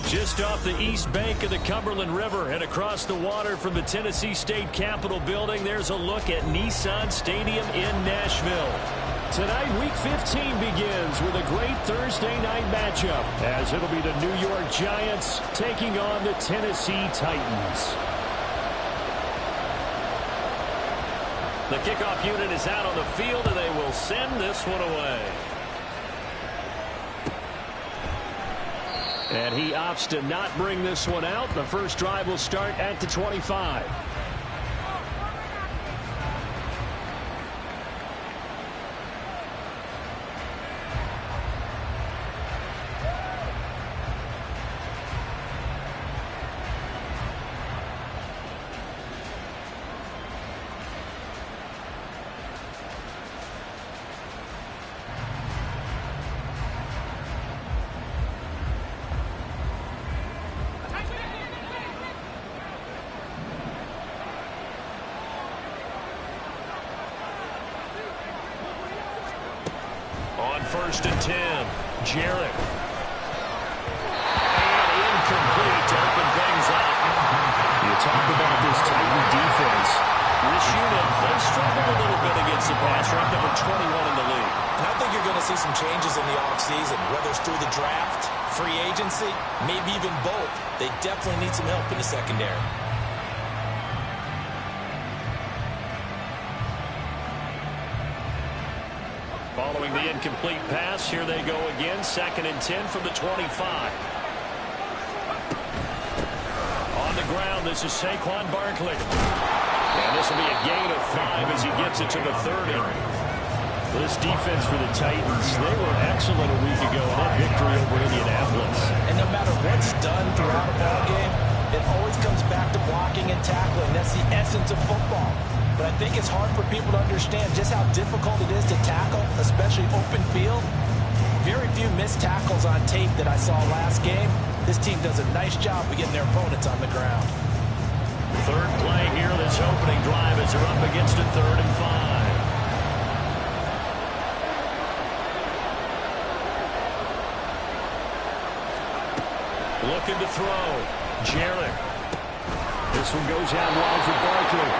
Just off the east bank of the Cumberland River and across the water from the Tennessee State Capitol building, there's a look at Nissan Stadium in Nashville. Tonight, Week 15 begins with a great Thursday night matchup, as it'll be the New York Giants taking on the Tennessee Titans. The kickoff unit is out on the field, and they will send this one away. And he opts to not bring this one out. The first drive will start at the 25. First and 10. Jarrett. And incomplete to open things up. You talk about this Titan defense. This unit, they struggled a little bit against the pass, ranked number 21 in the league. And I think you're going to see some changes in the offseason, whether it's through the draft, free agency, maybe even both. They definitely need some help in the secondary. Following the incomplete pass, here they go again. 2nd and 10 from the 25. On the ground, this is Saquon Barkley. And this will be a gain of 5 as he gets it to the 30. This defense for the Titans, they were excellent a week ago in that victory over Indianapolis. And no matter what's done throughout a ball game, it always comes back to blocking and tackling. That's the essence of football. But I think it's hard for people to understand just how difficult it is to tackle, especially open field. Very few missed tackles on tape that I saw last game. This team does a nice job of getting their opponents on the ground. Third play here, this opening drive as they're up against a 3rd and 5. Looking to throw. Jarrett. This one goes out wide for Barkley.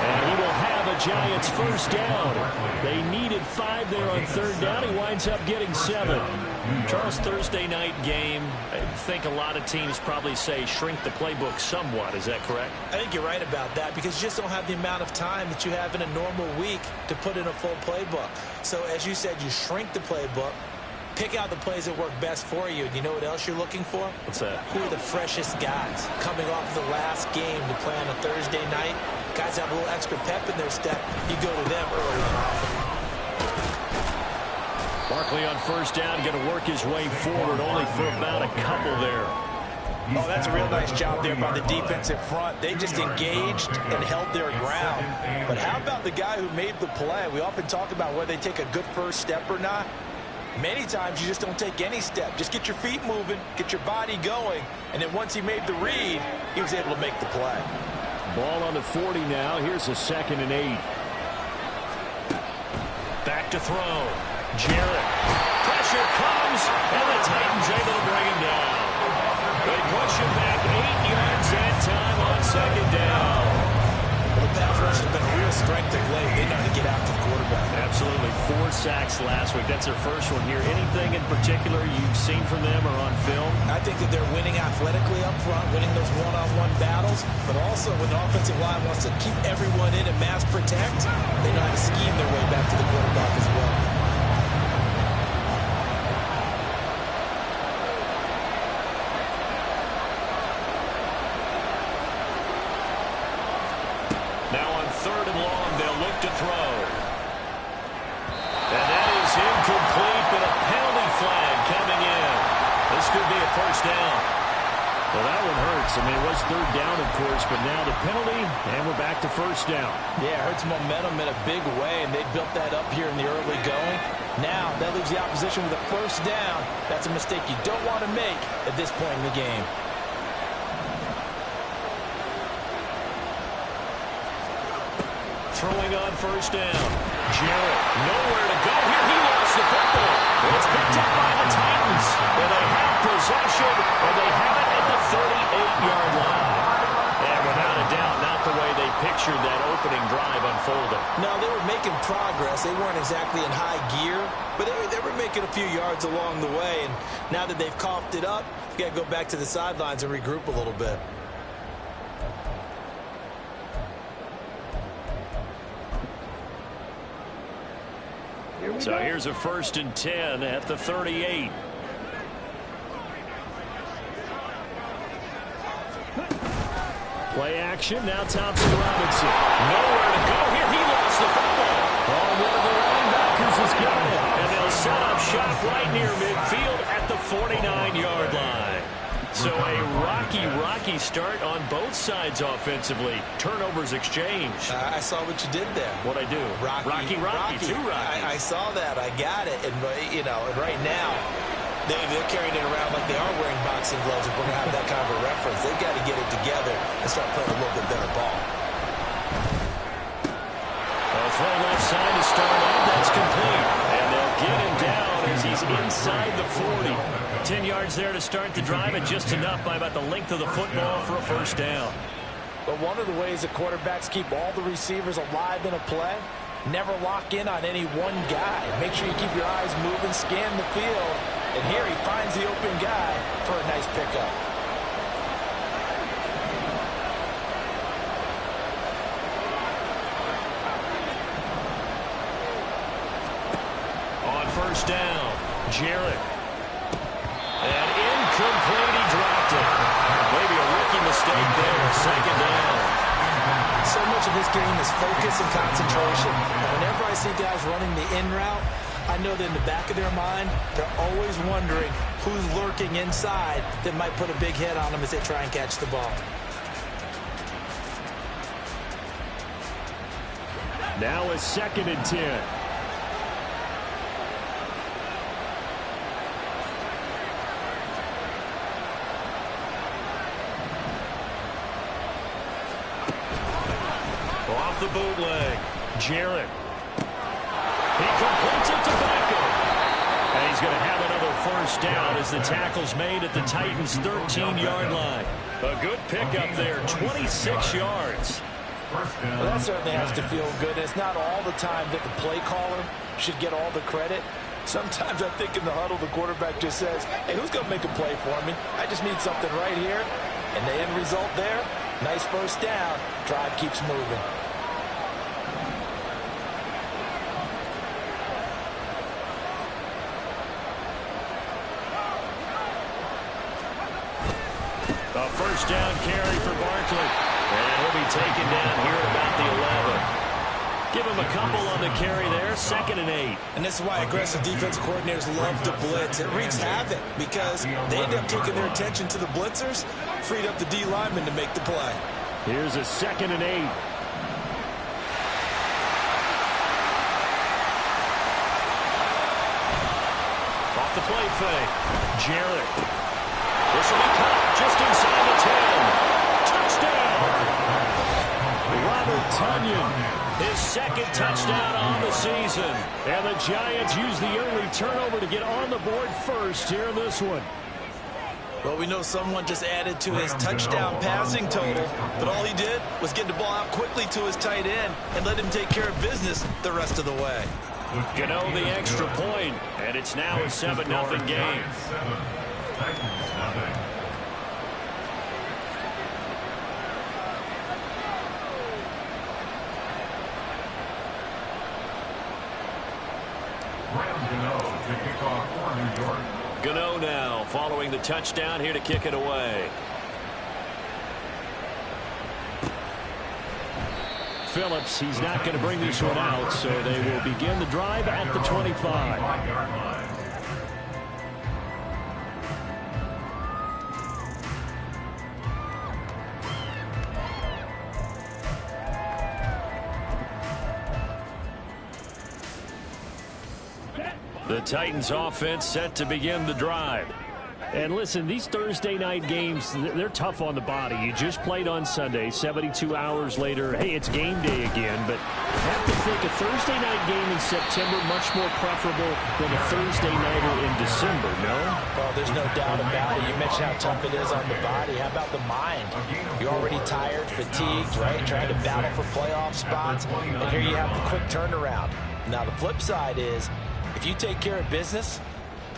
And he will have a Giants first down. They needed 5 there on 3rd down. He winds up getting 7. Charles, Thursday night game, I think a lot of teams probably say shrink the playbook somewhat. Is that correct? I think you're right about that because you just don't have the amount of time that you have in a normal week to put in a full playbook. So as you said, you shrink the playbook. Pick out the plays that work best for you. And you know what else you're looking for? What's that? Who are the freshest guys coming off the last game to play on a Thursday night? Guys have a little extra pep in their step. You go to them early and often. Barkley on first down, going to work his way forward only for about a couple there. Oh, that's a real nice job there by the defensive front. They just engaged and held their ground. But how about the guy who made the play? We often talk about whether they take a good first step or not. Many times you just don't take any step. Just get your feet moving, get your body going, and then once he made the read, he was able to make the play. Ball on the 40 now. Here's a 2nd and 8. Back to throw. Jarrett. Pressure comes, and the Titans able to bring him down. They push him back 8 yards that time on 2nd down. Well, the pass rush has been a real strength of late. They know how to get after the quarterback. Absolutely. 4 sacks last week. That's their first one here. Anything in particular you've seen from them or on film? I think that they're winning athletically up front, winning those one-on-one battles, but also when the offensive line wants to keep everyone in and mass protect, they know how to scheme their way back to the quarterback as well. Now on 3rd and long, they'll look to throw. And that is incomplete, but a penalty flag coming in. This could be a first down. Well, that one hurts. I mean, it was 3rd down, of course, but now the penalty, and we're back to first down. Yeah, it hurts momentum in a big way, and they built that up here in the early going. Now, that leaves the opposition with a first down. That's a mistake you don't want to make at this point in the game. Throwing on first down. Jarrett, nowhere to go here. He lost the football. It's picked up by the Titans. And they have possession, and they have it at the 38-yard line. And without a doubt, not the way they pictured that opening drive unfolding. No, they were making progress. They weren't exactly in high gear, but they were making a few yards along the way. And now that they've coughed it up, you got to go back to the sidelines and regroup a little bit. So here's a 1st and 10 at the 38. Play action. Now Thompson Robinson. Nowhere to go here. He lost the football. Oh, one of the linebackers has got it. And they'll set up shop right near midfield at the 49-yard line. So a rocky start on both sides offensively. Turnovers exchanged. I saw what you did there. What'd I do? Rocky. Two Rockies. I saw that. I got it. And, and right now, they're carrying it around like they are wearing boxing gloves. If we're going to have that kind of a reference, they've got to get it together and start playing a little bit better ball. Full left side to start out. That's complete. And they'll get him down as he's inside the 40. 10 yards there to start the drive, and just enough by about the length of the football for a 1st down. But one of the ways that quarterbacks keep all the receivers alive in a play, never lock in on any one guy. Make sure you keep your eyes moving, scan the field. And here he finds the open guy for a nice pickup. On 1st down, Jarrett. And incomplete, he dropped it. Maybe a rookie mistake there, 2nd down. So much of this game is focus and concentration. And whenever I see guys running the in route, I know that in the back of their mind, they're always wondering who's lurking inside that might put a big hit on them as they try and catch the ball. Now a 2nd and 10. Off the bootleg, Jarrett. He completes it to Beckham. And he's going to have another 1st down as the tackle's made at the Titans' 13-yard line. A good pickup there, 26 yards. Well, that certainly has to feel good. It's not all the time that the play caller should get all the credit. Sometimes I think in the huddle, the quarterback just says, hey, who's going to make a play for me? I just need something right here. And the end result there, nice 1st down. Drive keeps moving. A 1st down carry for Barkley. And he'll be taken down here at about the 11. Give him a couple on the carry there, 2nd and 8. And this is why aggressive defensive coordinators love to blitz. It wreaks havoc because they end up taking their attention to the blitzers, freed up the D lineman to make the play. Here's a 2nd and 8. Off the play fake. Jarrett. This will be caught just inside the 10. Touchdown! Robert Tonyan, his 2nd touchdown on the season. And the Giants use the early turnover to get on the board first here in this one. Well, we know someone just added to his touchdown passing total, but all he did was get the ball out quickly to his tight end and let him take care of business the rest of the way. Gano the extra point, and it's now a 7-0 game. Gano now following the touchdown here to kick it away. Phillips, he's not going to bring this one out, so they will begin the drive at the 25. The Titans offense set to begin the drive. And listen, these Thursday night games, they're tough on the body. You just played on Sunday, 72 hours later, hey, it's game day again. But I have to think a Thursday night game in September much more preferable than a Thursday nighter in December, no? Well, there's no doubt about it. You mentioned how tough it is on the body. How about the mind? You're already tired, fatigued, right? Trying to battle for playoff spots. And here you have the quick turnaround. Now, the flip side is, if you take care of business,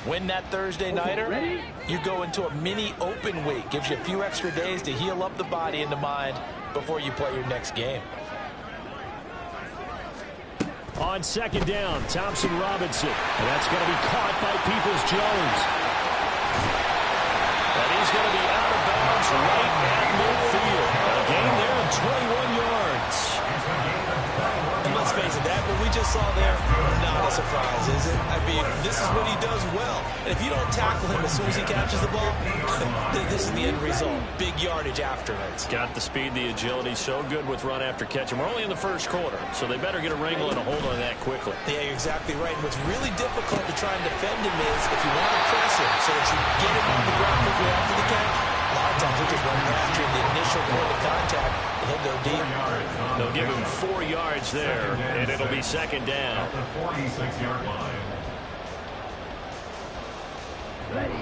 win that Thursday nighter, you go into a mini open week. Gives you a few extra days to heal up the body and the mind before you play your next game. On second down, Thompson Robinson. And that's going to be caught by Peoples-Jones. And he's going to be out of bounds right at midfield. A gain there of 21 yards. And let's face it, that what we just saw there, not a surprise, is it? I mean, this is what he does well. And if you don't tackle him as soon as he catches the ball, this is the end result. Big yardage afterwards. Got the speed, the agility, so good with run after catch. And we're only in the first quarter, so they better get a wrangle and a hold on that quickly. Yeah, you're exactly right. And what's really difficult to try and defend him is if you want to press him so that you get him on the ground quickly after the catch, a lot of times he'll just run past you in the initial point of contact, and he'll go deep. They'll give him 4 yards there, and it'll be second down. At the 46-yard line. Ready.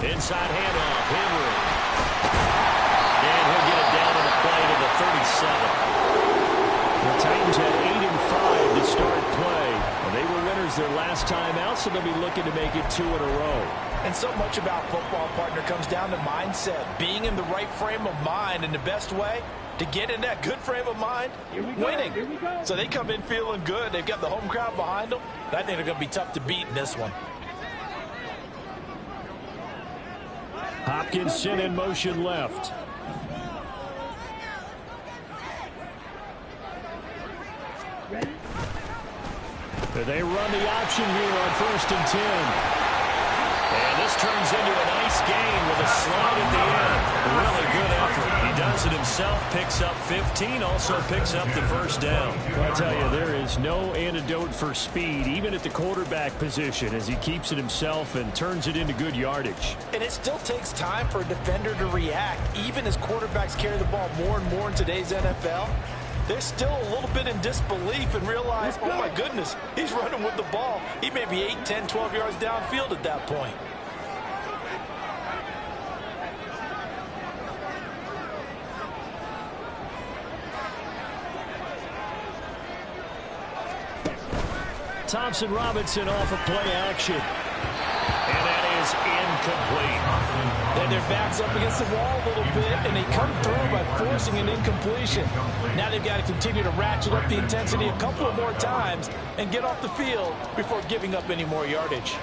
Inside handoff, Henry. And he'll get it down on the play to the 37. The Titans had 8 and 5 to start play. Well, they were winners their last time out, so they'll be looking to make it 2 in a row. And so much about football, partner, comes down to mindset. Being in the right frame of mind, and the best way to get in that good frame of mind, winning. So they come in feeling good. They've got the home crowd behind them. I think they're going to be tough to beat in this one. Hopkinson in motion left. They run the option here on 1st and 10. And this turns into a nice gain with a slide at the end. Really good effort. He does it himself, picks up 15, also picks up the first down. I'll tell you, there is no antidote for speed, even at the quarterback position, as he keeps it himself and turns it into good yardage. And it still takes time for a defender to react, even as quarterbacks carry the ball more and more in today's NFL. They're still a little bit in disbelief and realize, oh my goodness, he's running with the ball. He may be 8, 10, 12 yards downfield at that point. Thompson Robinson off of play action. And that is incomplete. And their back's up against the wall a little bit, and they come through by forcing an incompletion. Now they've got to continue to ratchet up the intensity a couple of more times and get off the field before giving up any more yardage.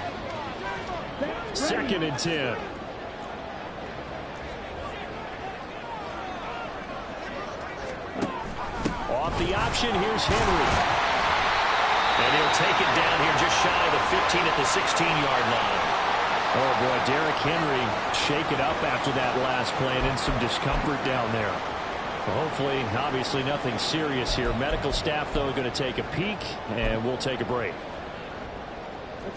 2nd and 10. Off the option, here's Henry. And he'll take it down here just shy of the 15 at the 16-yard line. Oh, boy, Derrick Henry shaken up after that last play and in some discomfort down there. Well, hopefully, obviously, nothing serious here. Medical staff, though, going to take a peek, and we'll take a break.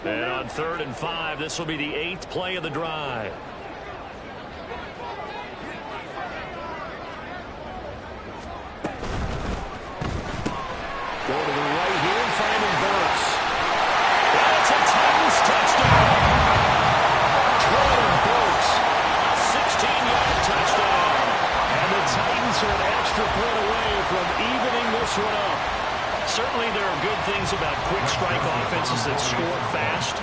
And on 3rd and 5, this will be the 8th play of the drive. Go to the right here and finding Burks. That's a Titans touchdown. Jordan Burks, a 16-yard touchdown. And the Titans are an extra point away from evening this one up. Certainly there are good things about quick strike offenses that score fast,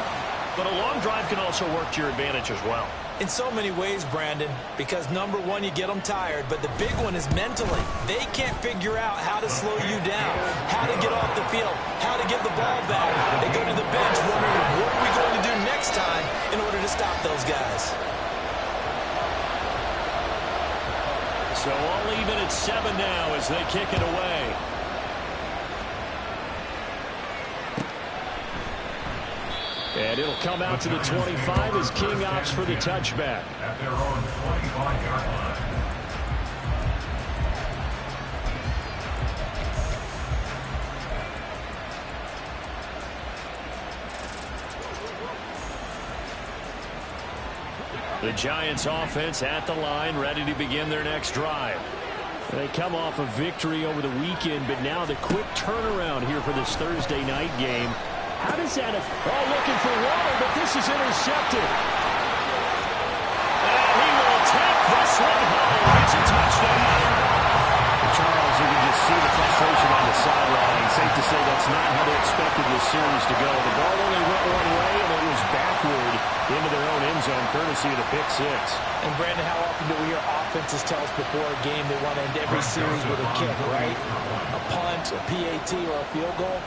but a long drive can also work to your advantage as well. In so many ways, Brandon, because number one, you get them tired, but the big one is mentally. They can't figure out how to slow you down, how to get off the field, how to get the ball back. They go to the bench wondering, what are we going to do next time in order to stop those guys? So all even at 7 now as they kick it away. And it'll come out to the 25 as King opts for the touchback. At their own 25-yard line. The Giants offense at the line, ready to begin their next drive. They come off a victory over the weekend, but now the quick turnaround here for this Thursday night game. How does that looking for water, but this is intercepted. And he will take this one home. It's a touchdown. Charles, you can just see the frustration on the sideline. Safe to say that's not how they expected this series to go. The ball only went one way, and it was backward into their own end zone, courtesy of the pick six. And, Brandon, how often do we hear offenses tell us before a game they want to end every series with a kick, right? A punt, a PAT, or a field goal.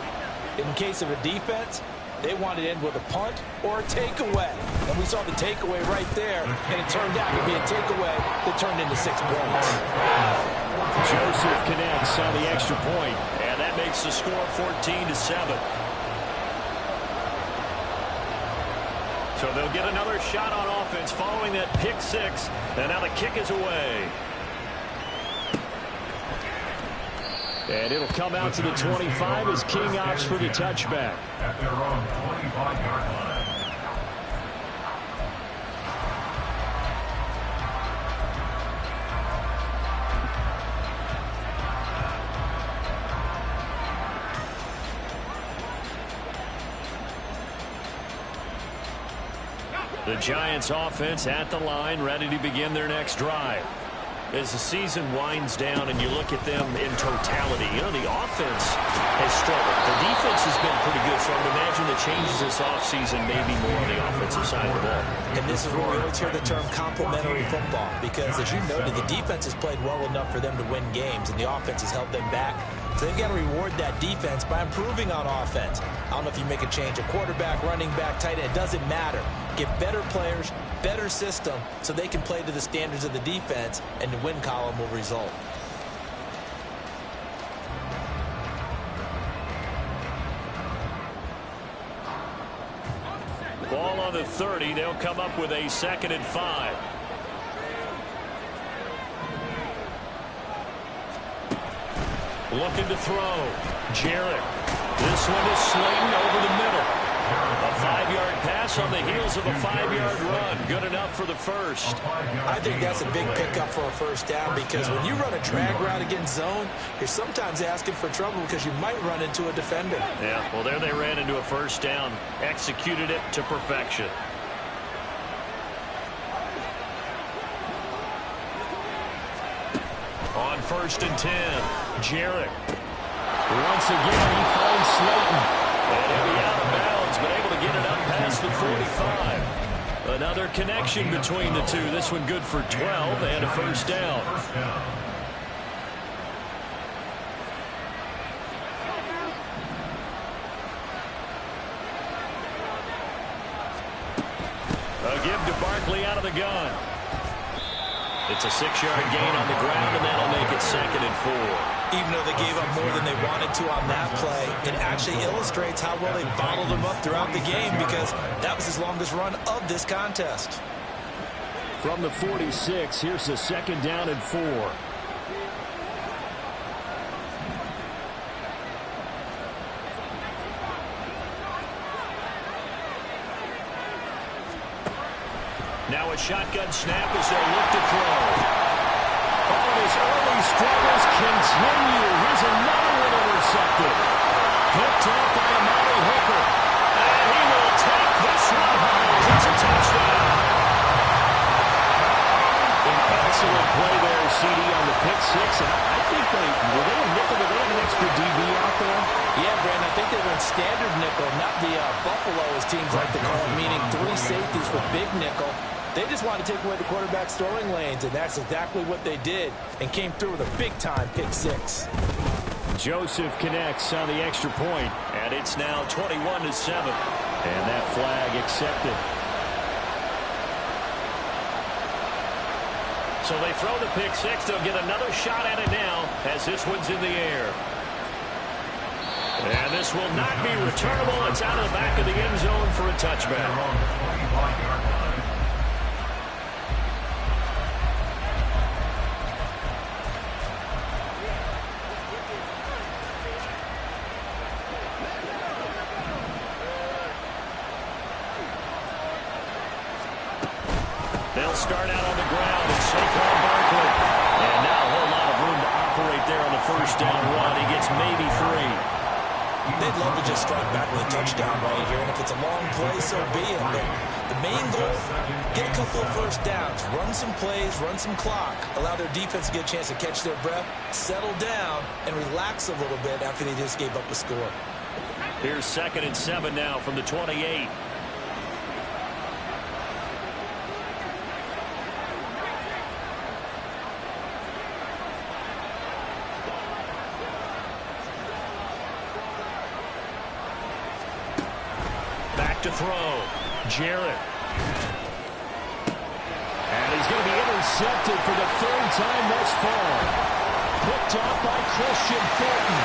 In case of a defense, they want to end with a punt or a takeaway. And we saw the takeaway right there, and it turned out to be a takeaway that turned into 6 points. Joseph connects on the extra point, and that makes the score 14-7. So they'll get another shot on offense following that pick six, and now the kick is away. And it'll come out to the 25 as King opts for the touchback. At their own 25-yard line. The Giants offense at the line, ready to begin their next drive. As the season winds down and you look at them in totality, you know, the offense has struggled. The defense has been pretty good, so I would imagine the changes this offseason may be more on the offensive side of the ball. And this is where we always hear the term complementary football, because as you noted, the defense has played well enough for them to win games, and the offense has held them back. So they've got to reward that defense by improving on offense. I don't know if you make a change, a quarterback, running back, tight end, it doesn't matter. Get better players, better system, so they can play to the standards of the defense, and the win column will result. Ball on the 30. They'll come up with a 2nd and 5. Looking to throw. Jarrett. This one is Slayton over the middle. A 5-yard pass on the heels of a 5-yard run. Good enough for the first. I think that's a big pickup for a first down, because when you run a drag route against zone, you're sometimes asking for trouble because you might run into a defender. Yeah, well, there they ran into a first down. Executed it to perfection. On 1st and 10, Jarrett. Once again, he finds Slayton. And he'll be out of bounds, but able to get it up past the 45. Another connection between the two. This one good for 12 and a first down. A give to Barkley out of the gun. It's a 6-yard gain on the ground, and that'll make it 2nd and 4. Even though they gave up more than they wanted to on that play, it actually illustrates how well they bottled them up throughout the game, because that was his longest run of this contest. From the 46, here's the 2nd down and 4. Now a shotgun snap as they look to throw. Oh, his early struggles continue. Here's another one intercepted. Picked up by Amari Hooker. And he will take this one home. It's a touchdown. An excellent play there, CD, on the pick six. And I think were they a nickel? Did they have an extra DB out there? Yeah, Brandon, I think they went standard nickel, not the Buffalo, as teams like to call it, meaning 3 safeties with big nickel. They just wanted to take away the quarterback's throwing lanes, and that's exactly what they did, and came through with a big-time pick six. Joseph connects on the extra point, and it's now 21-7. And that flag accepted. So they throw the pick six. They'll get another shot at it now as this one's in the air. And this will not be returnable. It's out of the back of the end zone for a touchback. They'll start out on the ground and Saquon Barkley. And not a whole lot of room to operate there on the first down run. He gets maybe 3. They'd love to just strike back with a touchdown right here, and if it's a long play, so be it. But the main goal, get a couple of first downs, run some plays, run some clock, allow their defense to get a chance to catch their breath, settle down, and relax a little bit after they just gave up a score. Here's 2nd and 7 now from the 28. To throw. Jarrett. And he's going to be intercepted for the 3rd time thus far. Picked off by Christian Fulton.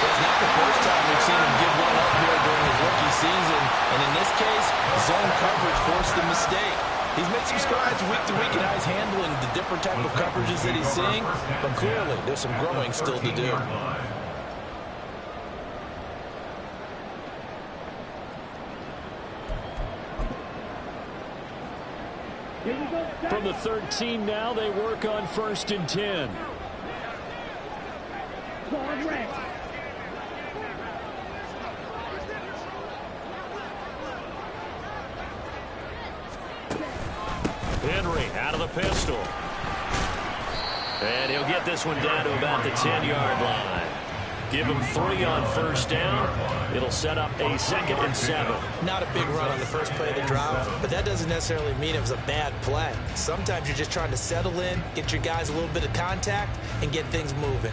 It's not the first time we've seen him give one up here during his rookie season. And in this case, zone coverage forced the mistake. He's made some strides week to week in how he's handling the different type of coverages that he's seeing. But clearly, there's some growing still to do. From the 13 now, they work on 1st and 10. Henry out of the pistol. And he'll get this one down to about the 10-yard line. Give him 3 on 1st down. It'll set up a 2nd and 7. Not a big run on the first play of the drive, but that doesn't necessarily mean it was a bad play. Sometimes you're just trying to settle in, get your guys a little bit of contact, and get things moving.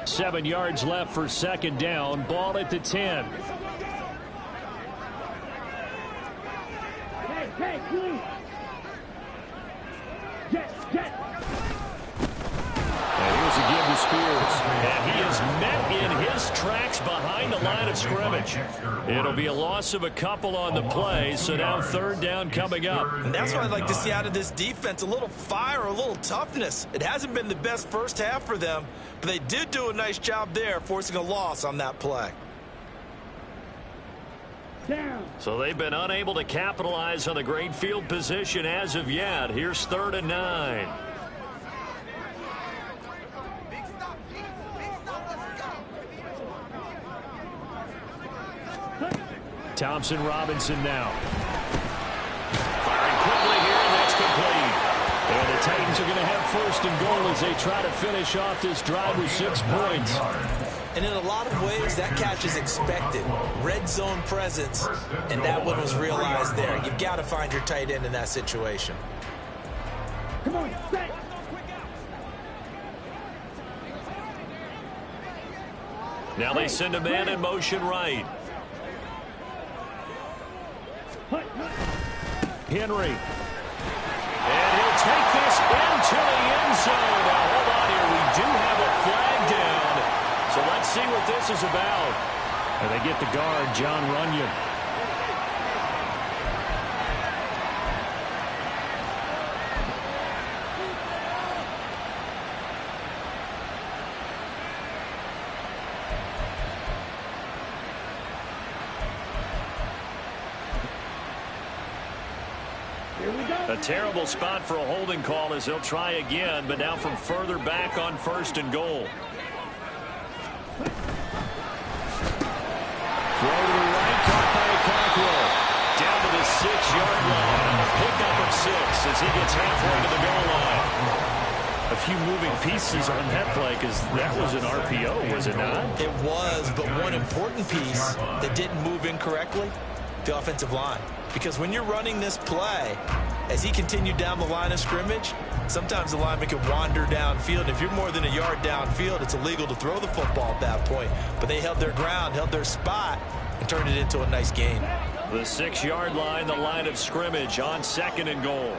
Seven yards left for 2nd down. Ball at the 10. And here's a give to Spears. And he is met in his tracks behind the line of scrimmage. It'll be a loss of a couple on the play, so now 3rd down coming up. And that's what I'd like to see out of this defense, a little fire, a little toughness. It hasn't been the best first half for them, but they did do a nice job there, forcing a loss on that play. So they've been unable to capitalize on the great field position as of yet. Here's 3rd and 9. Thompson Robinson now. Firing quickly here, and that's complete. And the Titans are going to have 1st and goal as they try to finish off this drive with 6 points. And in a lot of ways, that catch is expected. Red zone presence, and that one was realized there. You've got to find your tight end in that situation. Come on, set. Now they send a man in motion right. Henry. And he'll take this into the end zone. Now, hold on here. We do have a flag down. So let's see what this is about. And they get the guard, John Runyon. A terrible spot for a holding call as they'll try again, but now from further back on 1st and goal. Throw to the right, caught by Cockrell. Down to the 6-yard line. A pickup of 6 as he gets halfway to the goal line. A few moving pieces on that play because that was an RPO, was it not? It was, but one important piece that didn't move incorrectly, the offensive line. Because when you're running this play, as he continued down the line of scrimmage, sometimes the lineman can wander downfield. If you're more than a yard downfield, it's illegal to throw the football at that point. But they held their ground, held their spot, and turned it into a nice gain. The 6-yard line, the line of scrimmage on 2nd and goal.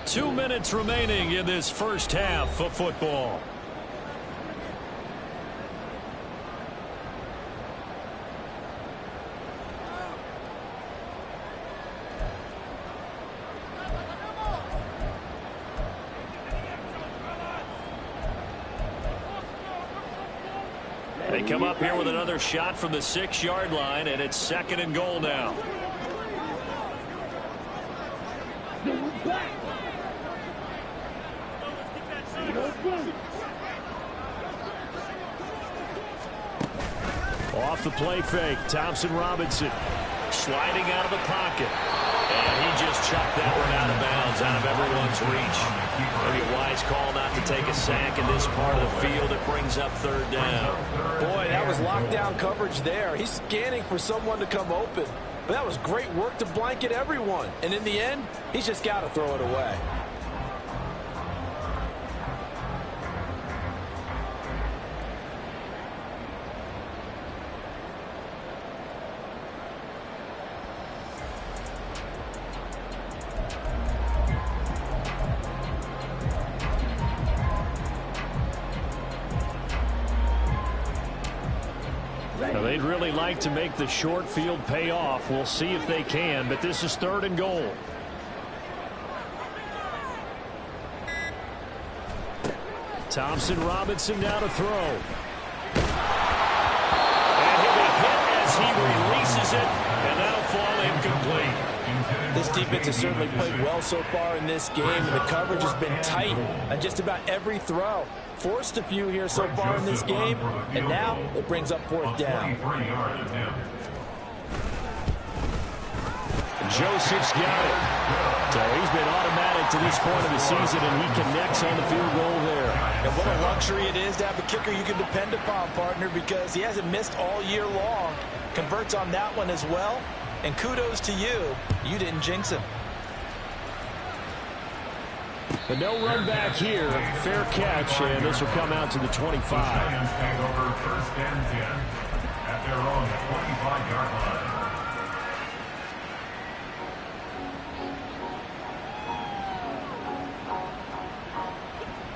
Two minutes remaining in this first half of football. They come up here with another shot from the 6-yard line, and it's 2nd and goal now. Off the play fake, Thompson Robinson sliding out of the pocket. And he just chucked that one out of bounds, out of everyone's reach. Maybe a wise call not to take a sack in this part of the field. It brings up 3rd down. Boy, that was lockdown coverage there. He's scanning for someone to come open. But that was great work to blanket everyone. And in the end, he's just got to throw it away. Now, they'd really like to make the short field pay off. We'll see if they can, but this is 3rd and goal. Thompson Robinson now to throw. And he'll be hit as he releases it, and that'll fall incomplete. This defense has certainly played well so far in this game, and the coverage has been tight on just about every throw. Forced a few here so far in this game, and now it brings up 4th down. Joseph's got it. So he's been automatic to this point of the season, and he connects on the field goal there. And what a luxury it is to have a kicker you can depend upon, partner, because he hasn't missed all year long. Converts on that one as well. And kudos to you. You didn't jinx him. But no run back here. Fair catch, and this will come out to the 25. Giants take over 1st and 10 at their own 25-yard line.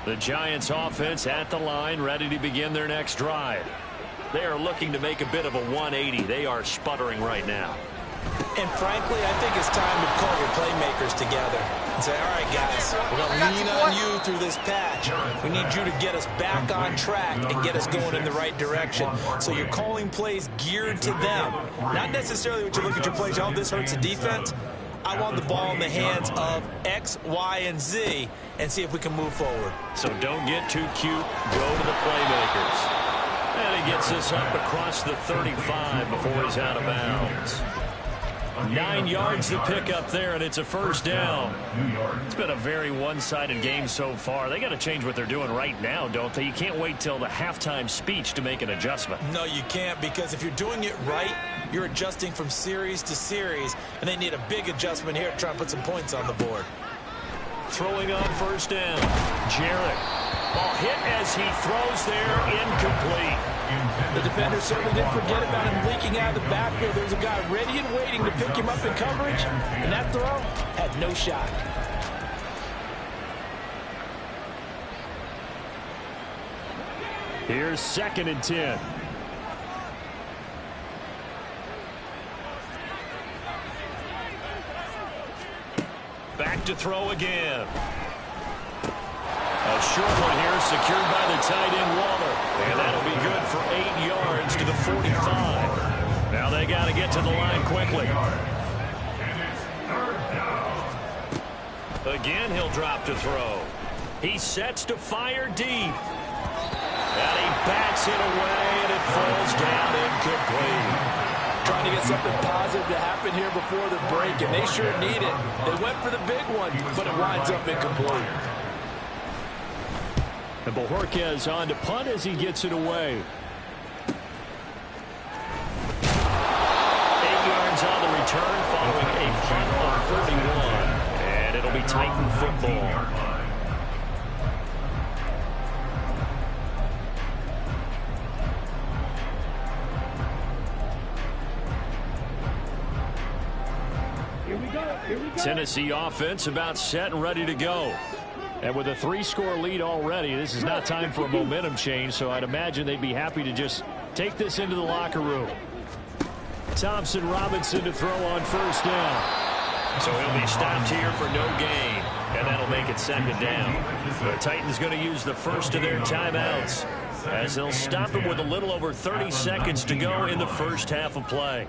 The Giants offense at the line, ready to begin their next drive. They are looking to make a bit of a 180. They are sputtering right now. And frankly, I think it's time to call your playmakers together and say, all right, guys, we're going to lean on you through this patch. We need you to get us back on track and get us going in the right direction. So you're calling plays geared to them. Not necessarily what you look at your plays, oh, this hurts the defense. I want the ball in the hands of X, Y, and Z and see if we can move forward. So don't get too cute. Go to the playmakers. And he gets this up across the 35 before he's out of bounds. 9 yards to pick up there, and it's a 1st down. It's been a very one-sided game so far. They got to change what they're doing right now, don't they? You can't wait till the halftime speech to make an adjustment. No, you can't, because if you're doing it right, you're adjusting from series to series, and they need a big adjustment here to try and put some points on the board. Throwing on 1st down. Jarrett. Ball hit as he throws there, incomplete. The defender certainly didn't forget about him leaking out of the backfield. There was a guy ready and waiting to pick him up in coverage, and that throw had no shot. Here's 2nd and 10. Back to throw again. A short one here, secured by the tight end Waller. And that'll be good for 8 yards to the 45. Now they got to get to the line quickly. Again, he'll drop to throw. He sets to fire deep. And he backs it away, and it falls down incomplete. Trying to get something positive to happen here before the break, and they sure need it. They went for the big one, but it winds up incomplete. And Bojorquez on to punt as he gets it away. 8 yards on the return following a punt of 31. And it'll be Titan football. Tennessee offense about set and ready to go. And with a 3-score lead already, this is not time for a momentum change, so I'd imagine they'd be happy to just take this into the locker room. Thompson Robinson to throw on 1st down. So he'll be stopped here for no gain, and that'll make it 2nd down. The Titans going to use the first of their timeouts. as they'll stop it with a little over 30 seconds to go in the first half of play.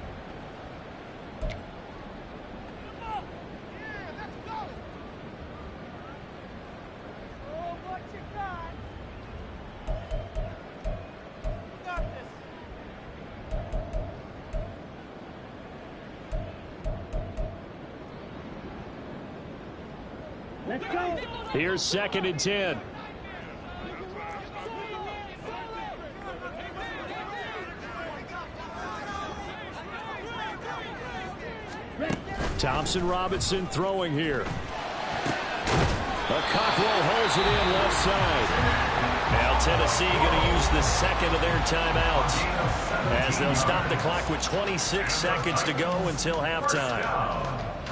Here's 2nd and 10. Thompson Robinson throwing here. Cockrell holds it in left side. Now Tennessee going to use the second of their timeouts as they'll stop the clock with 26 seconds to go until halftime.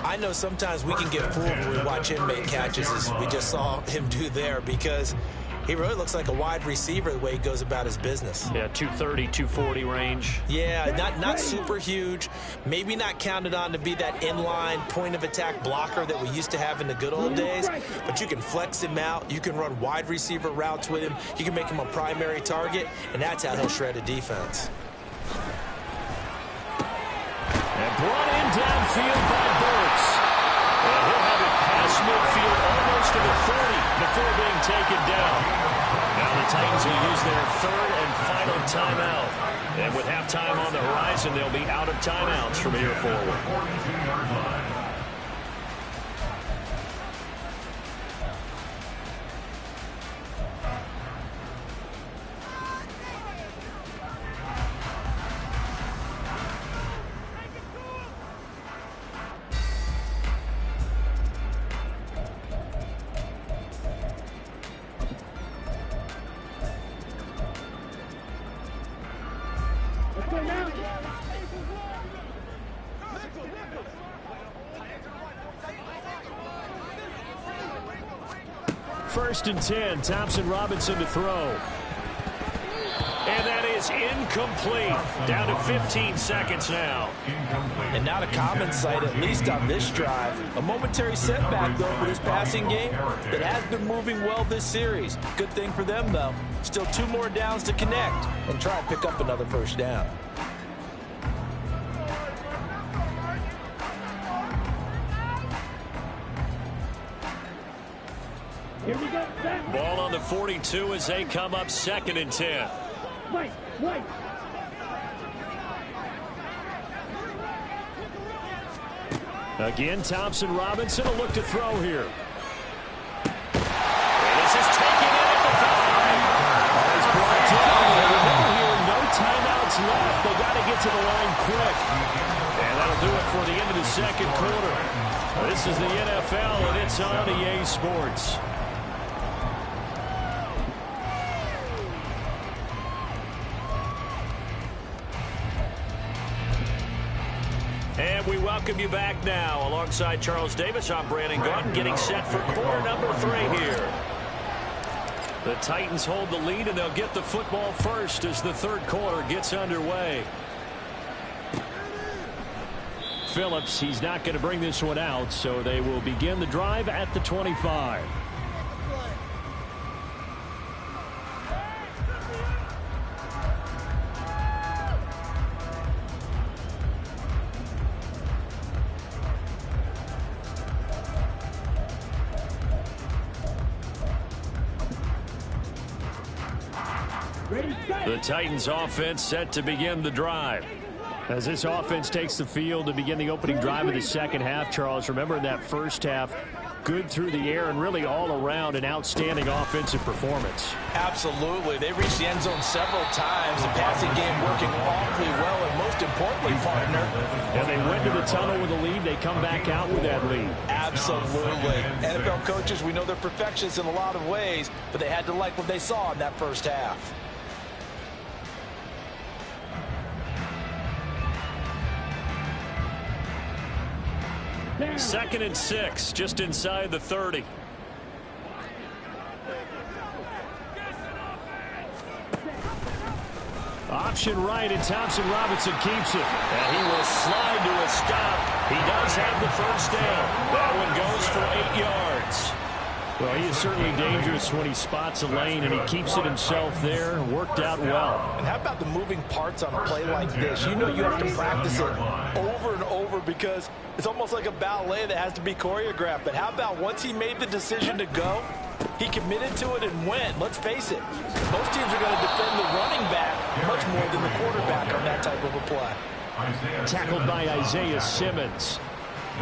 I know sometimes we can get fooled when we watch him make catches, as we just saw him do there, because he really looks like a wide receiver the way he goes about his business. Yeah, 230, 240 range. Yeah, not super huge. Maybe not counted on to be that inline point-of-attack blocker that we used to have in the good old days, but you can flex him out. You can run wide receiver routes with him. You can make him a primary target, and that's how he'll shred a defense. And brought in downfield by Burks. And he'll have it past midfield almost to the 30 before being taken down. Now the Titans will use their 3rd and final timeout. And with halftime on the horizon, they'll be out of timeouts from here forward. 42-yard line. First and 10, Thompson Robinson to throw. And that is incomplete. Down to 15 seconds now. And not a common sight, at least on this drive. A momentary setback, though, for this passing game that has been moving well this series. Good thing for them, though. Still 2 more downs to connect and try and pick up another first down. Here we go. Ball on the 42 as they come up 2nd and 10. Wait. Again, Thompson Robinson, a look to throw here. And this is taken in at the 5. It's brought down. Remember here, no timeouts left. They got to get to the line quick. And that'll do it for the end of the 2nd quarter. This is the NFL, and it's on EA Sports. And we welcome you back now. Alongside Charles Davis, I'm Brandon Gaudin, getting set for quarter number 3 here. The Titans hold the lead, and they'll get the football first as the 3rd quarter gets underway. Phillips, he's not going to bring this one out, so they will begin the drive at the 25. The Titans offense set to begin the drive. As this offense takes the field to begin the opening drive of the 2nd half, Charles, remember in that first half, good through the air and really all around an outstanding offensive performance. Absolutely. They reached the end zone several times. The passing game working awfully well, and most importantly, partner. And they went to the tunnel with a lead. They come back out with that lead. Absolutely. NFL coaches, we know they're perfectionists in a lot of ways, but they had to like what they saw in that first half. Second and 6, just inside the 30. Option right, and Thompson Robinson keeps it. And he will slide to a stop. He does have the first down. That one goes for 8 yards. Well, he is certainly dangerous when he spots a lane, and he keeps it himself there. Worked out well. And how about the moving parts on a play like this? You know you have to practice it over and over because it's almost like a ballet that has to be choreographed. But how about once he made the decision to go, he committed to it and went. Let's face it, most teams are going to defend the running back much more than the quarterback on that type of a play. Tackled by Isaiah Simmons.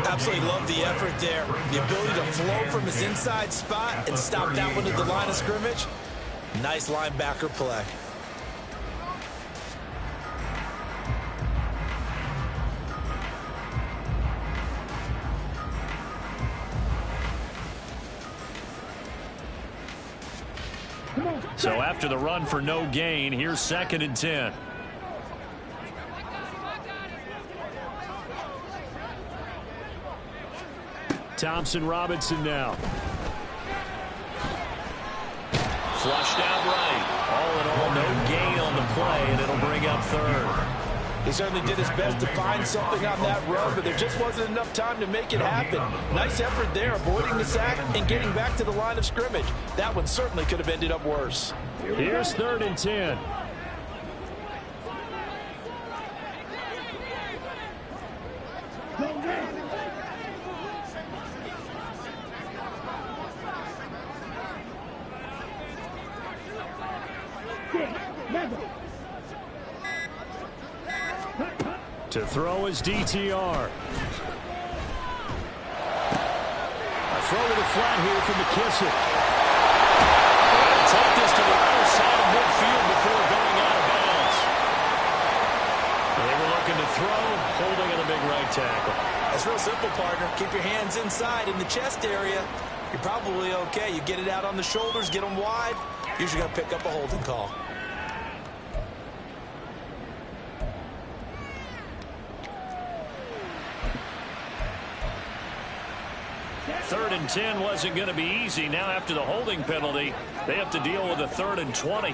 Absolutely love the effort there. The ability to flow from his inside spot and stop that one at the line of scrimmage. Nice linebacker play. So after the run for no gain, here's 2nd and 10. Thompson Robinson now. Flushed out right. All in all, no gain on the play, and it'll bring up 3rd. He certainly did his best to find something on that run, but there just wasn't enough time to make it happen. Nice effort there, avoiding the sack and getting back to the line of scrimmage. That one certainly could have ended up worse. Here's 3rd and 10. To throw is DTR. A throw to the flat here from McKissick. Take this to the other side of midfield before going out of bounds. They were looking to throw, holding on the big right tackle. That's real simple, partner. Keep your hands inside in the chest area. You're probably okay. You get it out on the shoulders, get them wide. Usually going to pick up a holding call. Third and 10 wasn't going to be easy. Now after the holding penalty, they have to deal with a 3rd and 20.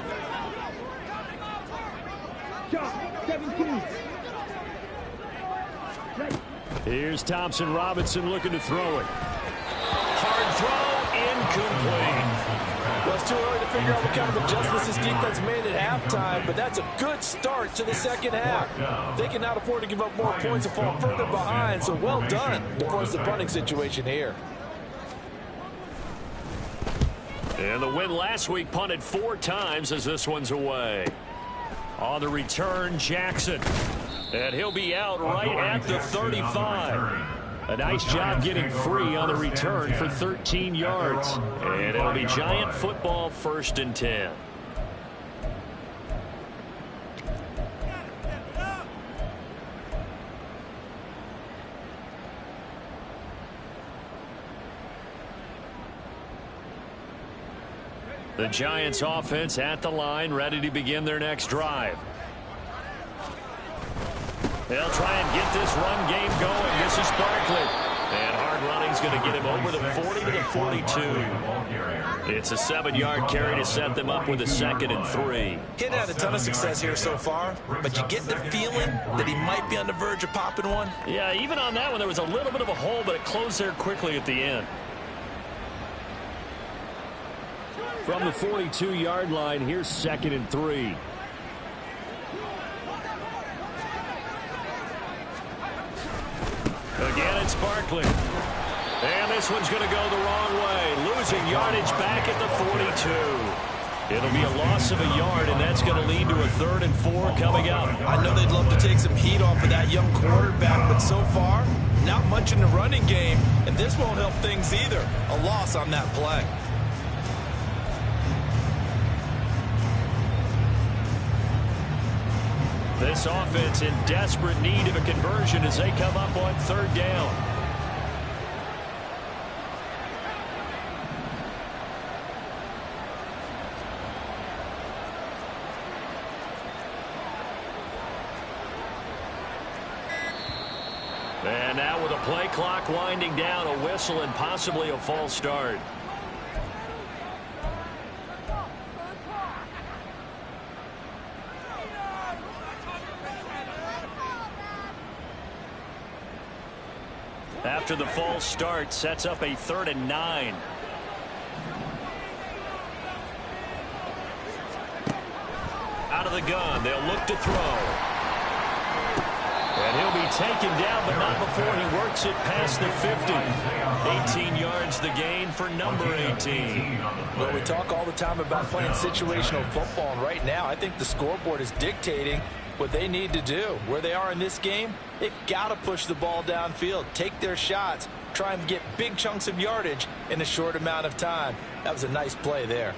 Here's Thompson Robinson looking to throw it. Hard throw, incomplete. Well, it's too early to figure out what kind of adjustments this defense made at halftime, but that's a good start to the second half. They can now afford to give up more points and fall further behind, so well done to force the punting situation here. And the win last week punted 4 times as this one's away. On the return, Jackson. And he'll be out right at the 35. A nice job getting free on the return for 13 yards. And it'll be Giant football, 1st and 10. The Giants offense at the line, ready to begin their next drive. They'll try and get this run game going. This is Barkley. And hard running's going to get him over the 40 to the 42. It's a 7-yard carry to set them up with a 2nd and 3. He hadn't had a ton of success here so far, but you get the feeling that he might be on the verge of popping one. Yeah, even on that one, there was a little bit of a hole, but it closed there quickly at the end. From the 42-yard line, here's 2nd and 3. Again, it's Barkley. And this one's going to go the wrong way. Losing yardage back at the 42. It'll be a loss of a yard, and that's going to lead to a 3rd and 4 coming up. I know they'd love to take some heat off of that young quarterback, but so far, not much in the running game, and this won't help things either. A loss on that play. This offense in desperate need of a conversion as they come up on 3rd down. And now with a play clock winding down, a whistle and possibly a false start. After the false start, sets up a 3rd and 9. out of the gun. They'll look to throw. And he'll be taken down, but not before he works it past the 50. 18 yards the gain for number 18. Well, we talk all the time about playing situational football, and right now I think the scoreboard is dictating what they need to do. Where they are in this game, they've got to push the ball downfield, take their shots, try and get big chunks of yardage in a short amount of time. That was a nice play there.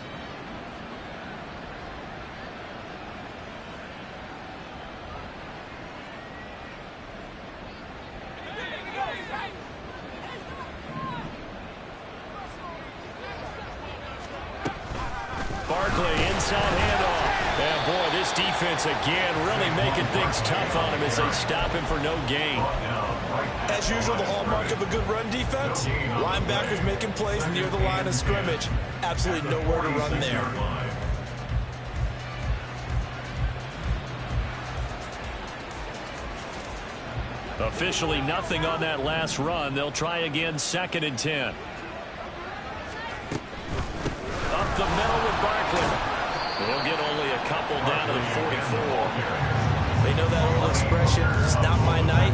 Barkley, inside handoff. And boy, this defense again really making things tough on him as they stop him for no gain. As usual, the hallmark of a good run defense, linebackers making plays near the line of scrimmage. Absolutely nowhere to run there. Officially nothing on that last run. They'll try again, 2nd and 10. Up the middle with Barkley. He'll get only a couple down to the 44. They know that old expression, it's not my night.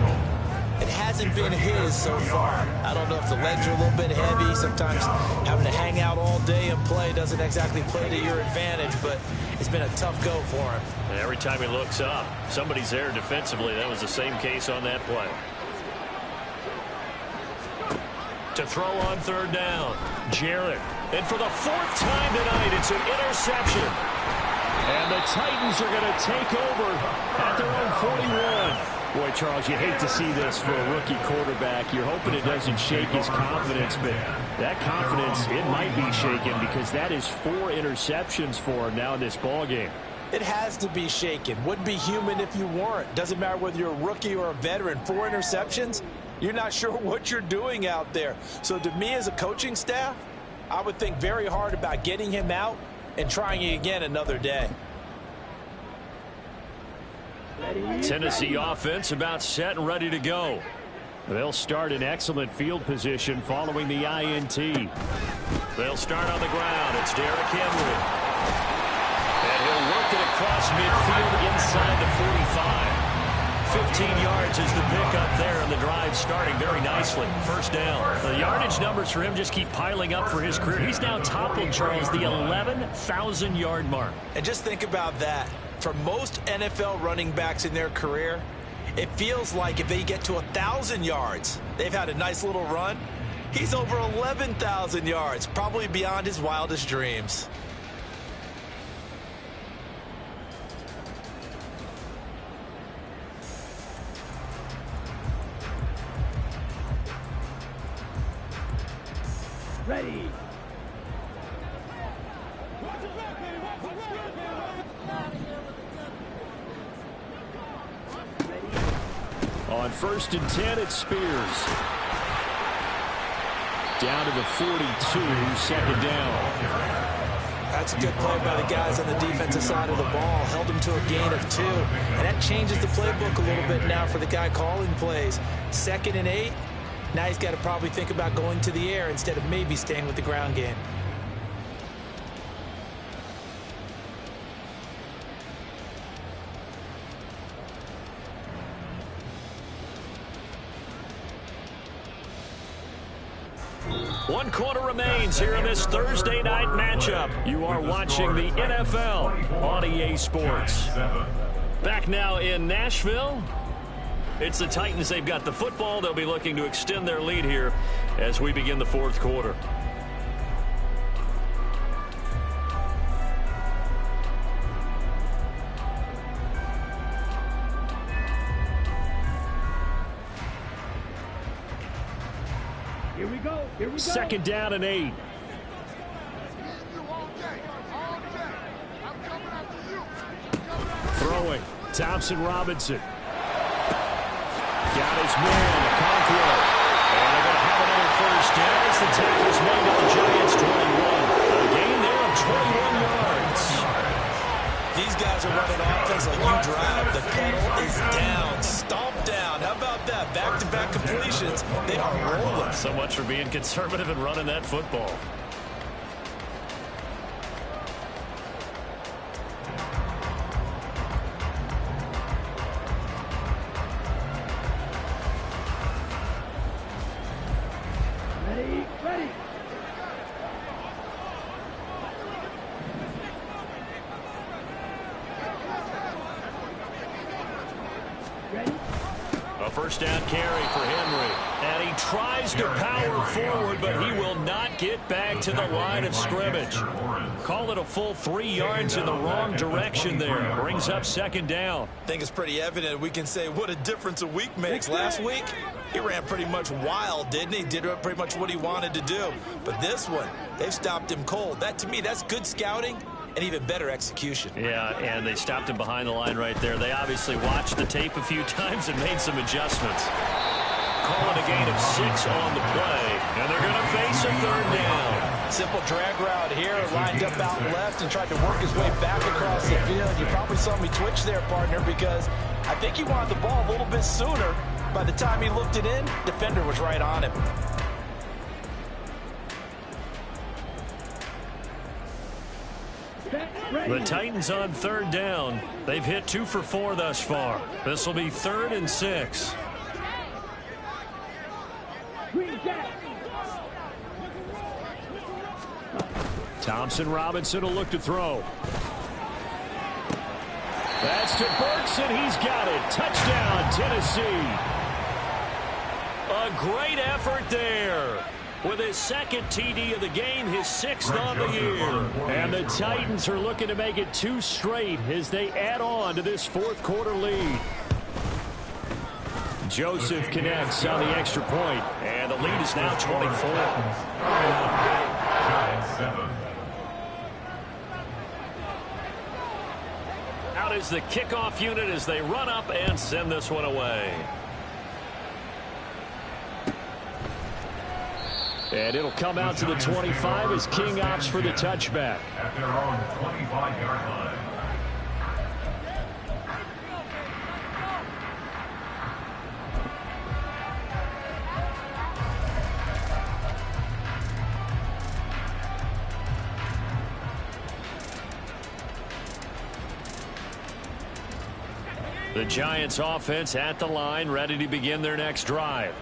It hasn't been his so far. I don't know if the legs are a little bit heavy. Sometimes having to hang out all day and play doesn't exactly play to your advantage, but it's been a tough go for him. And every time he looks up, somebody's there defensively. That was the same case on that play. To throw on 3rd down, Jarrett. And for the 4th time tonight, it's an interception. And the Titans are going to take over at their own 41. Boy, Charles, you hate to see this for a rookie quarterback. You're hoping it doesn't shake his confidence, but that confidence, it might be shaken because that is 4 interceptions for him now in this ballgame. It has to be shaken. Wouldn't be human if you weren't. Doesn't matter whether you're a rookie or a veteran. 4 interceptions, you're not sure what you're doing out there. So to me as a coaching staff, I would think very hard about getting him out and trying it again another day. Tennessee offense about set and ready to go. They'll start in excellent field position following the INT. They'll start on the ground. It's Derrick Henry. And he'll work it across midfield inside the 45. 15 yards is the pickup there, and the drive starting very nicely. 1st down. The yardage numbers for him just keep piling up for his career. He's now toppled, Charles, the 11,000-yard mark. And just think about that. For most NFL running backs in their career, it feels like if they get to 1,000 yards, they've had a nice little run. He's over 11,000 yards, probably beyond his wildest dreams. Ready. On 1st and 10, it's Spears. Down to the 42, 2nd down. That's a good play by the guys on the defensive side of the ball. Held him to a gain of 2. And that changes the playbook a little bit now for the guy calling plays. 2nd and 8. Now he's got to probably think about going to the air instead of maybe staying with the ground game. One quarter remains here in this Thursday night matchup. You are watching the NFL on EA Sports. Back now in Nashville. It's the Titans. They've got the football. They'll be looking to extend their lead here as we begin the 4th quarter. Here we go. Here we go. 2nd down and 8. Throwing. Thompson Robinson. Got his man, Conqueror. And they're going to have another 1st down as the tackle's made at the Giants' 21. A gain there of 21 yards. These guys are running offense like you drive. The pedal is down. Stomp down. How about that? Back-to-back completions. They are rolling. So much for being conservative and running that football. A first down carry for Henry. And he tries to power forward, but he will not get back to the line of scrimmage. Call it a full 3 yards in the wrong direction there. Brings up second down. I think it's pretty evident. We can say what a difference a week makes. Last week, he ran pretty much wild, didn't he? Did pretty much what he wanted to do. But this one, they've stopped him cold. That, to me, that's good scouting and even better execution. Yeah, and they stopped him behind the line right there. They obviously watched the tape a few times and made some adjustments. Calling a gain of 6 on the play, and they're going to face a third down. Simple drag route here, lined up out left and tried to work his way back across the field. You probably saw me twitch there, partner, because I think he wanted the ball a little bit sooner. By the time he looked it in, defender was right on him. The Titans on third down. They've hit 2 for 4 thus far. This will be 3rd and 6. Thompson Robinson will look to throw. That's to Burks, and he's got it. Touchdown, Tennessee. A great effort there. With his second TD of the game, his 6th on the year. And the Titans are looking to make it 2 straight as they add on to this 4th quarter lead. Joseph connects on the extra point, and the lead is now 24. Out is the kickoff unit as they run up and send this one away. And it'll come out to the 25 as King opts for the touchback. At their own 25-yard line. The Giants offense at the line, ready to begin their next drive.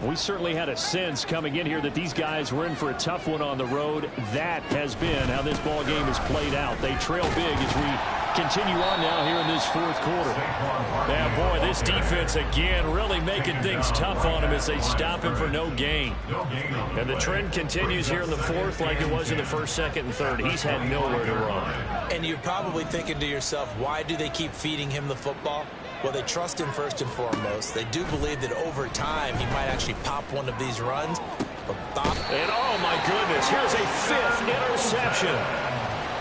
We certainly had a sense coming in here that these guys were in for a tough one on the road. That has been how this ball game has played out. They trail big as we continue on now here in this 4th quarter. Yeah, boy, this defense again really making things tough on him as they stop him for no gain. And the trend continues here in the 4th like it was in the 1st, 2nd, and 3rd. He's had nowhere to run. And you're probably thinking to yourself, why do they keep feeding him the football? Well, they trust him first and foremost. They do believe that over time he might actually pop one of these runs. And oh my goodness, here's a 5th interception.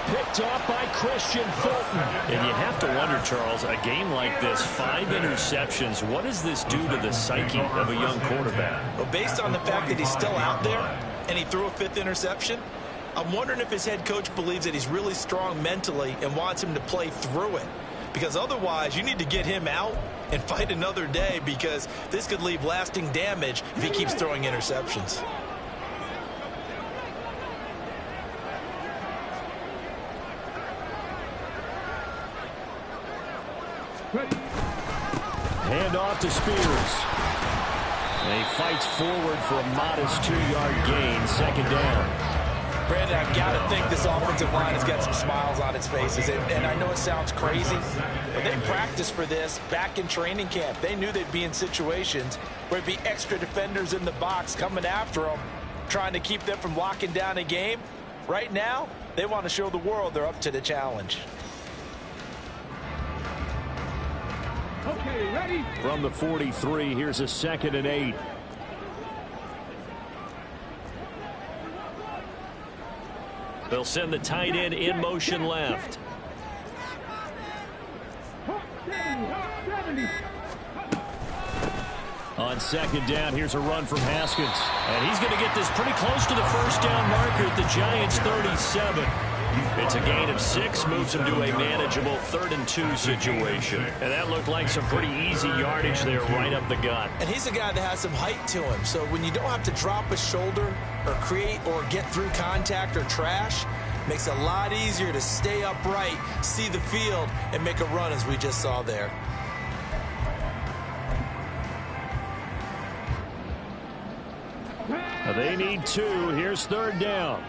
Picked off by Christian Fulton. And you have to wonder, Charles, a game like this, 5 interceptions, what does this do to the psyche of a young quarterback? Well, based on the fact that he's still out there and he threw a 5th interception, I'm wondering if his head coach believes that he's really strong mentally and wants him to play through it. Because otherwise, you need to get him out and fight another day, because this could leave lasting damage if he keeps throwing interceptions. Hand off to Spears. And he fights forward for a modest 2-yard gain, 2nd down. Brandon, I've got to think this offensive line has got some smiles on its faces. And I know it sounds crazy, but they practiced for this back in training camp. They knew they'd be in situations where there'd be extra defenders in the box coming after them, trying to keep them from locking down a game. Right now, they want to show the world they're up to the challenge. Okay, ready? From the 43, here's a 2nd and 8. They'll send the tight end in motion left. On 2nd down, here's a run from Haskins. And he's going to get this pretty close to the 1st down marker at the Giants' 37. It's a gain of 6, moves him to a manageable 3rd and 2 situation. And that looked like some pretty easy yardage there right up the gut. And he's a guy that has some height to him. So when you don't have to drop a shoulder or create or get through contact or trash, makes it a lot easier to stay upright, see the field, and make a run as we just saw there. They need 2. Here's 3rd down.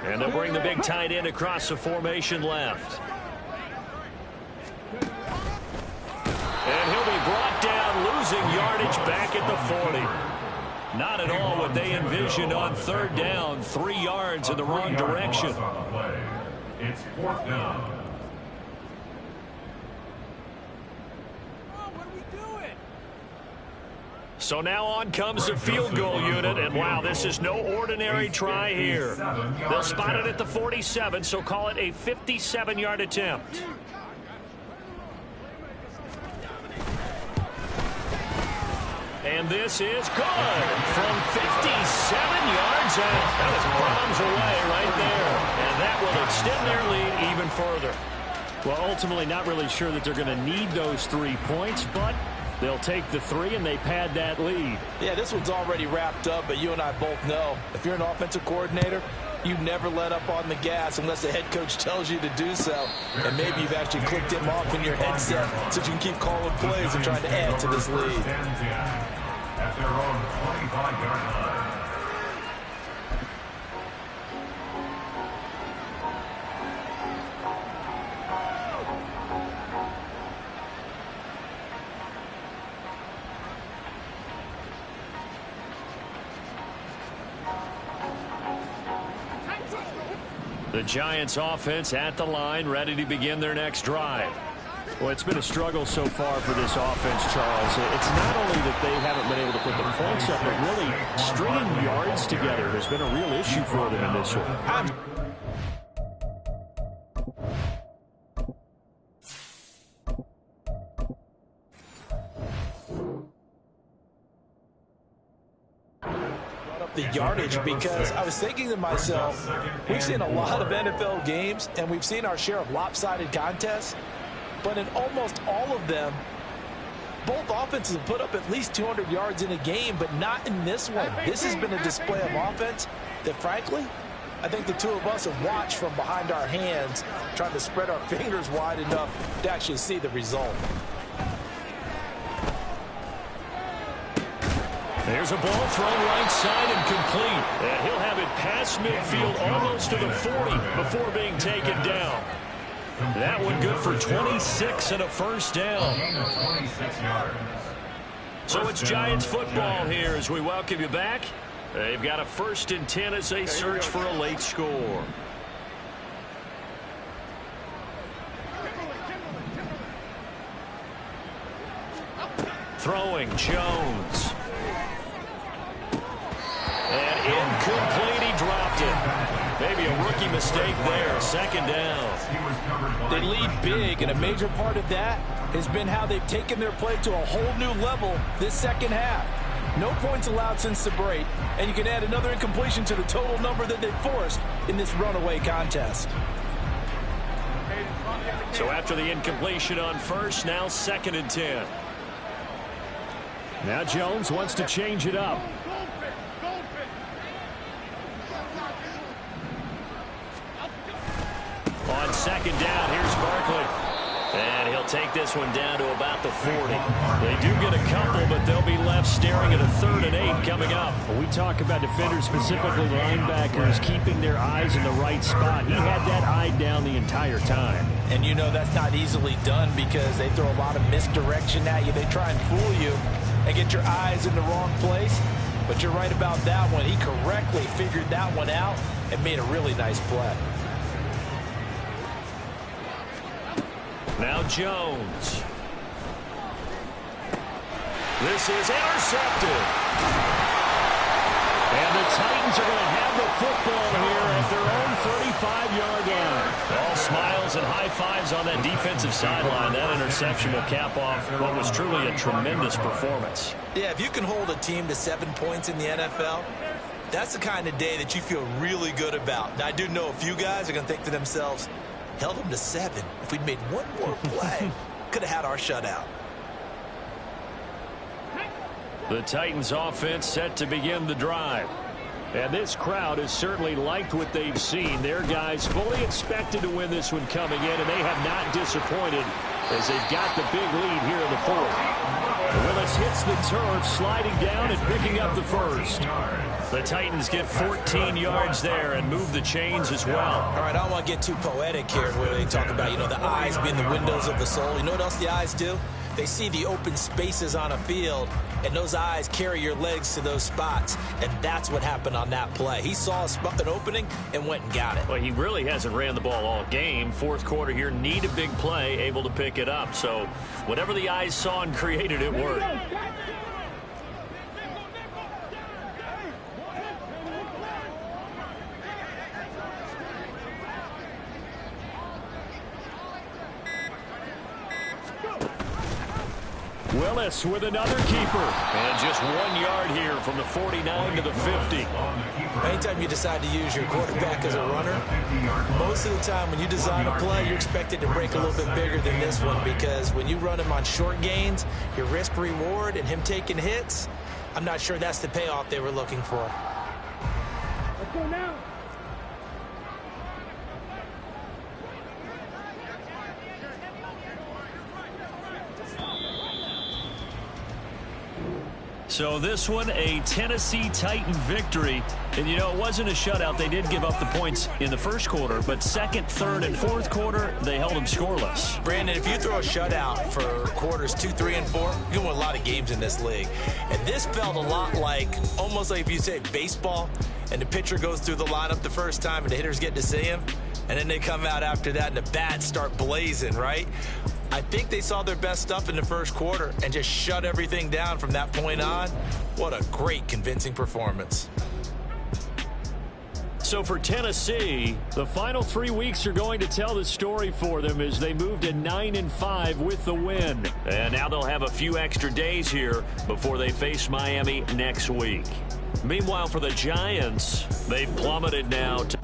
And they'll bring the big tight end across the formation left. losing yardage back at the 40. Not at all what they envisioned on third down. 3 yards in the wrong direction. It's 4th down. So now on comes the field goal unit, and wow, this is no ordinary try here. They'll spot it at the 47, so call it a 57-yard attempt. And this is good from 57 yards out. That was bombs away right there, and that will extend their lead even further. Well, ultimately not really sure that they're going to need those 3 points, but they'll take the 3 and they pad that lead. Yeah, this one's already wrapped up, but you and I both know if you're an offensive coordinator, you never let up on the gas unless the head coach tells you to do so. And maybe you've actually clicked him off in your headset so you can keep calling plays and trying to add to this lead. At their own 25-yard line. The Giants offense at the line, ready to begin their next drive. Well, it's been a struggle so far for this offense, Charles. It's not only that they haven't been able to put the points up, but really stringing yards together has been a real issue for them in this one. The yardage, because I was thinking to myself, we've seen a lot of NFL games and we've seen our share of lopsided contests, but in almost all of them, both offenses have put up at least 200 yards in a game, but not in this one. This has been a display of offense that, frankly, I think the two of us have watched from behind our hands, trying to spread our fingers wide enough to actually see the result. There's a ball thrown right side and complete. And he'll have it past midfield almost to the 40 before being taken down. That one good for 26 and a first down. So it's Giants football here as we welcome you back. They've got a 1st and 10 as they search for a late score. Throwing Jones. And incomplete, he dropped it. Maybe a rookie mistake there, 2nd down. They lead big, and a major part of that has been how they've taken their play to a whole new level this second half. No points allowed since the break, and you can add another incompletion to the total number that they forced in this runaway contest. So after the incompletion on first, now 2nd and 10. Now Jones wants to change it up. On 2nd down, here's Barkley. And he'll take this one down to about the 40. They do get a couple, but they'll be left staring at a 3rd and 8 coming up. We talk about defenders, specifically linebackers, keeping their eyes in the right spot. He had that eye down the entire time. And you know that's not easily done because they throw a lot of misdirection at you. They try and fool you and get your eyes in the wrong place. But you're right about that one. He correctly figured that one out and made a really nice play. Now Jones. This is intercepted. And the Titans are going to have the football here at their own 35-yard line. All smiles and high fives on that defensive sideline. That interception will cap off what was truly a tremendous performance. Yeah, if you can hold a team to 7 points in the NFL, that's the kind of day that you feel really good about. Now, I do know a few guys are going to think to themselves, held them to 7. If we'd made one more play, could have had our shutout. The Titans offense set to begin the drive. And this crowd has certainly liked what they've seen. Their guys fully expected to win this one coming in, and they have not disappointed as they've got the big lead here in the 4th. Willis hits the turf, sliding down and picking up the first. The Titans get 14 yards there and move the chains as well. All right, I don't want to get too poetic here where they talk about, you know, the eyes being the windows of the soul. You know what else the eyes do? They see the open spaces on a field, and those eyes carry your legs to those spots, and that's what happened on that play. He saw an opening and went and got it. Well, he really hasn't ran the ball all game. Fourth quarter here, need a big play, able to pick it up. So whatever the eyes saw and created, it worked. Willis with another keeper. And just 1 yard here from the 49 to the 50. Anytime you decide to use your quarterback as a runner, most of the time when you design a play, you're expected to break a little bit bigger than this one, because when you run him on short gains, your risk reward and him taking hits, I'm not sure that's the payoff they were looking for. Let's go now. So this one, a Tennessee Titan victory. And, you know, it wasn't a shutout. They did give up the points in the first quarter, but second, third, and fourth quarter, they held them scoreless. Brandon, if you throw a shutout for quarters 2, 3, and 4, you can win a lot of games in this league. And this felt a lot like, almost like if you say baseball, and the pitcher goes through the lineup the first time and the hitters get to see him, and then they come out after that and the bats start blazing, right? I think they saw their best stuff in the first quarter and just shut everything down from that point on. What a great, convincing performance. So for Tennessee, the final 3 weeks are going to tell the story for them as they move to 9-5 with the win. And now they'll have a few extra days here before they face Miami next week. Meanwhile, for the Giants, they've plummeted now to